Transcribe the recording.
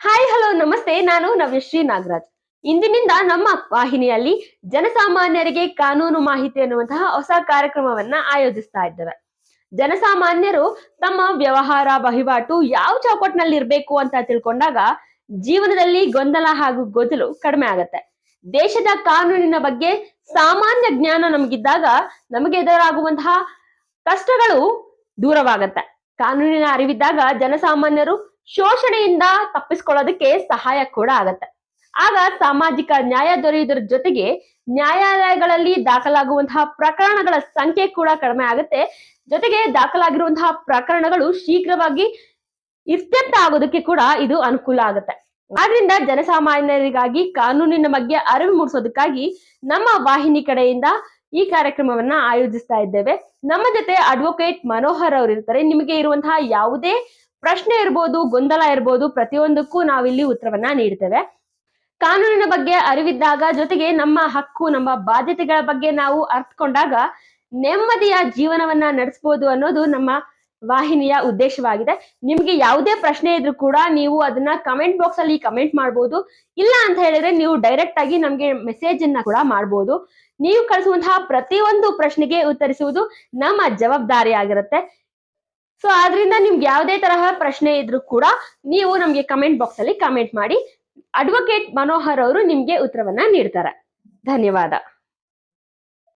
Hi hello ನಮಸ್ತೆ. ನಾನು ನವ್ಯಶ್ರೀ ನಾಗರಾಜ್. ಇಂದಿನಿಂದ ನಮ್ಮ ವಾಹಿನಿಯಲ್ಲಿ ಜನಸಾಮಾನ್ಯರಿಗೆ ಕಾನೂನು ಮಾಹಿತಿ ಅನ್ನುವಂತಹ ಹೊಸ ಕಾರ್ಯಕ್ರಮವನ್ನ ಆಯೋಜಿಸ್ತಾ ಇದ್ದೇವೆ. ಜನಸಾಮಾನ್ಯರು ತಮ್ಮ ವ್ಯವಹಾರ ವಹಿವಾಟು ಯಾವ ಚೌಕಟ್ಟಿನಲ್ಲಿ ಇರಬೇಕು ಅಂತ ತಿಳ್ಕೊಂಡಾಗ ಜೀವನದಲ್ಲಿ ಗೊಂದಲ ಹಾಗೂ ಗೊದಲು ಕಡಿಮೆ ಆಗತ್ತೆ. ದೇಶದ ಕಾನೂನಿನ ಬಗ್ಗೆ ಸಾಮಾನ್ಯ ಜ್ಞಾನ ನಮಗಿದ್ದಾಗ ನಮಗೆ ಎದುರಾಗುವಂತಹ ಕಷ್ಟಗಳು ದೂರವಾಗತ್ತೆ. ಕಾನೂನಿನ ಅರಿವಿದ್ದಾಗ ಜನಸಾಮಾನ್ಯರು ಶೋಷಣೆಯಿಂದ ತಪ್ಪಿಸ್ಕೊಳ್ಳೋದಕ್ಕೆ ಸಹಾಯ ಕೂಡ ಆಗತ್ತೆ. ಆಗ ಸಾಮಾಜಿಕ ನ್ಯಾಯ ದೊರೆಯುವುದರ ಜೊತೆಗೆ ನ್ಯಾಯಾಲಯಗಳಲ್ಲಿ ದಾಖಲಾಗುವಂತಹ ಪ್ರಕರಣಗಳ ಸಂಖ್ಯೆ ಕೂಡ ಕಡಿಮೆ ಆಗುತ್ತೆ. ಜೊತೆಗೆ ದಾಖಲಾಗಿರುವಂತಹ ಪ್ರಕರಣಗಳು ಶೀಘ್ರವಾಗಿ ಇತ್ಯರ್ಥ ಆಗೋದಕ್ಕೆ ಕೂಡ ಇದು ಅನುಕೂಲ ಆಗುತ್ತೆ. ಆದ್ರಿಂದ ಜನಸಾಮಾನ್ಯರಿಗಾಗಿ ಕಾನೂನಿನ ಬಗ್ಗೆ ಅರಿವು ಮೂಡಿಸೋದಕ್ಕಾಗಿ ನಮ್ಮ ವಾಹಿನಿ ಕಡೆಯಿಂದ ಈ ಕಾರ್ಯಕ್ರಮವನ್ನ ಆಯೋಜಿಸ್ತಾ ಇದ್ದೇವೆ. ನಮ್ಮ ಜೊತೆ ಅಡ್ವೊಕೇಟ್ ಮನೋಹರ್ ಅವರು ಇರ್ತಾರೆ. ನಿಮಗೆ ಇರುವಂತಹ ಯಾವುದೇ ಪ್ರಶ್ನೆ ಇರ್ಬೋದು, ಗೊಂದಲ ಇರ್ಬೋದು, ಪ್ರತಿಯೊಂದಕ್ಕೂ ನಾವಿಲ್ಲಿ ಉತ್ತರವನ್ನ ನೀಡ್ತೇವೆ. ಕಾನೂನಿನ ಬಗ್ಗೆ ಅರಿವಿದ್ದಾಗ ಜೊತೆಗೆ ನಮ್ಮ ಹಕ್ಕು ನಮ್ಮ ಬಾಧ್ಯತೆಗಳ ಬಗ್ಗೆ ನಾವು ಅರ್ಥಕೊಂಡಾಗ ನೆಮ್ಮದಿಯ ಜೀವನವನ್ನ ನಡೆಸಬಹುದು ಅನ್ನೋದು ನಮ್ಮ ವಾಹಿನಿಯ ಉದ್ದೇಶವಾಗಿದೆ. ನಿಮ್ಗೆ ಯಾವುದೇ ಪ್ರಶ್ನೆ ಇದ್ರೂ ಕೂಡ ನೀವು ಅದನ್ನ ಕಮೆಂಟ್ ಬಾಕ್ಸ್ ಅಲ್ಲಿ ಕಮೆಂಟ್ ಮಾಡಬಹುದು. ಇಲ್ಲ ಅಂತ ಹೇಳಿದ್ರೆ ನೀವು ಡೈರೆಕ್ಟ್ ಆಗಿ ನಮ್ಗೆ ಮೆಸೇಜ್ ಅನ್ನ ಕೂಡ ಮಾಡಬಹುದು. ನೀವು ಕಳಿಸುವಂತಹ ಪ್ರತಿಯೊಂದು ಪ್ರಶ್ನೆಗೆ ಉತ್ತರಿಸುವುದು ನಮ್ಮ ಜವಾಬ್ದಾರಿ ಆಗಿರುತ್ತೆ. ಸೊ ಆದ್ರಿಂದ ನಿಮ್ಗೆ ಯಾವುದೇ ತರಹ ಪ್ರಶ್ನೆ ಇದ್ರೂ ಕೂಡ ನೀವು ನಮ್ಗೆ ಕಮೆಂಟ್ ಬಾಕ್ಸ್ ಅಲ್ಲಿ ಕಮೆಂಟ್ ಮಾಡಿ. ಅಡ್ವೊಕೇಟ್ ಮನೋಹರ್ ಅವರು ನಿಮ್ಗೆ ಉತ್ತರವನ್ನ ನೀಡ್ತಾರೆ. ಧನ್ಯವಾದ.